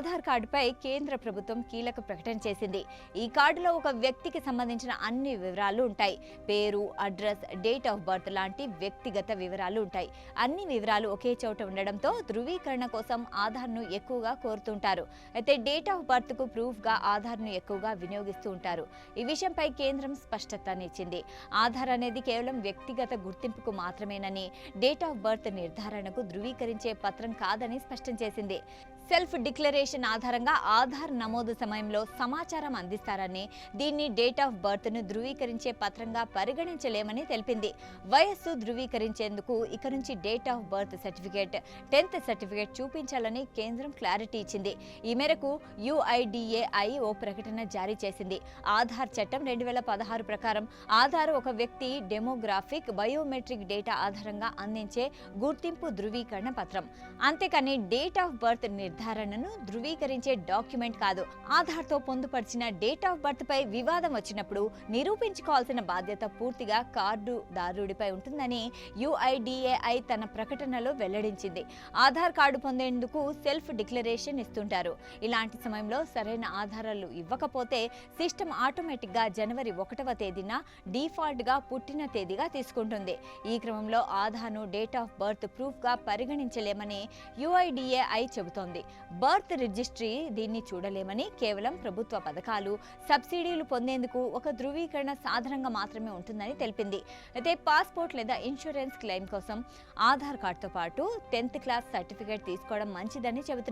ఆధార్ కార్డుపై కేంద్ర ప్రభుత్వం కీలక ప్రకటన చేసింది. ఈ కార్డులో ఒక వ్యక్తికి సంబంధించిన అన్ని వివరాలు ఉంటాయి. పేరు, అడ్రస్, డేట్ ఆఫ్ బర్త్ లాంటి వ్యక్తిగత వివరాలు ఉంటాయి. అన్ని వివరాలు ఒకే చోట ఉండడంతో ధృవీకరణ కోసం ఆధార్ను ఎక్కువగా కోరుతుంటారు. అయితే డేట్ ఆఫ్ బర్త్ కు ప్రూఫ్ గా ఆధార్ను ఎక్కువగా వినియోగిస్తూ ఉంటారు. ఈ విషయంపై కేంద్రం స్పష్టతనిచ్చింది. ఆధార్ అనేది కేవలం వ్యక్తిగత గుర్తింపుకు మాత్రమేనని, డేట్ ఆఫ్ బర్త్ నిర్ధారణకు ధృవీకరించే పత్రం కాదని స్పష్టం చేసింది. సెల్ఫ్ డిక్లరేషన్ ఆధారంగా ఆధార్ నమోదు సమయంలో సమాచారం అందిస్తారని, దీన్ని డేట్ ఆఫ్ బర్త్ ను ధృవీకరించే పత్రంగా పరిగణించలేమని తెలిపింది. వయస్సు ధృవీకరించేందుకు ఇక నుంచి date of birth certificate, 10th certificate చూపించాలని కేంద్రం క్లారిటీ ఇచ్చింది. ఈ మేరకు UIDAI ఓ ప్రకటన జారీ చేసింది. ఆధార్ చట్టం 2016 ప్రకారం ఆధార్ ఒక వ్యక్తి డెమోగ్రాఫిక్, బయోమెట్రిక్ డేటా ఆధారంగా అందించే గుర్తింపు ధృవీకరణ పత్రం. అంతేకాని డేట్ ఆఫ్ బర్త్ నిర్ధారణను ధృవీకరించే డాక్యుమెంట్ కాదు. ఆధార్ తో పొందుపరిచిన డేట్ ఆఫ్ బర్త్ పై వివాదం వచ్చినప్పుడు నిరూపించుకోవాల్సిన బాధ్యత పూర్తిగా కార్డుదారుడిపై ఉంటుందని UIDAI తన ప్రకటనలో వెల్లడించింది. ఆధార్ కార్డు పొందేందుకు సెల్ఫ్ డిక్లరేషన్ ఇస్తుంటారు. ఇలాంటి సమయంలో సరైన ఆధారాలు ఇవ్వకపోతే సిస్టమ్ ఆటోమేటిక్ గా జనవరి 1వ తేదీన డిఫాల్ట్ గా పుట్టిన తేదీగా తీసుకుంటుంది. ఈ క్రమంలో ఆధార్ను డేట్ ఆఫ్ బర్త్ ప్రూఫ్ గా పరిగణించలేమని UIDAI చెబుతోంది. బర్త్ రిజిస్ట్రీ దీన్ని చూడలేమని, కేవలం ప్రభుత్వ పథకాలు, సబ్సిడీలు పొందేందుకు ఒక ధృవీకరణ సాధనంగా మాత్రమే ఉంటుందని తెలిపింది. అయితే పాస్పోర్ట్ లేదా ఇన్సూరెన్స్ క్లెయిమ్ కోసం ఆధార్ కార్డుతో పాటు 10th క్లాస్ సర్టిఫికేట్ తీసుకోవడం మంచిదని చెబుతున్నారు.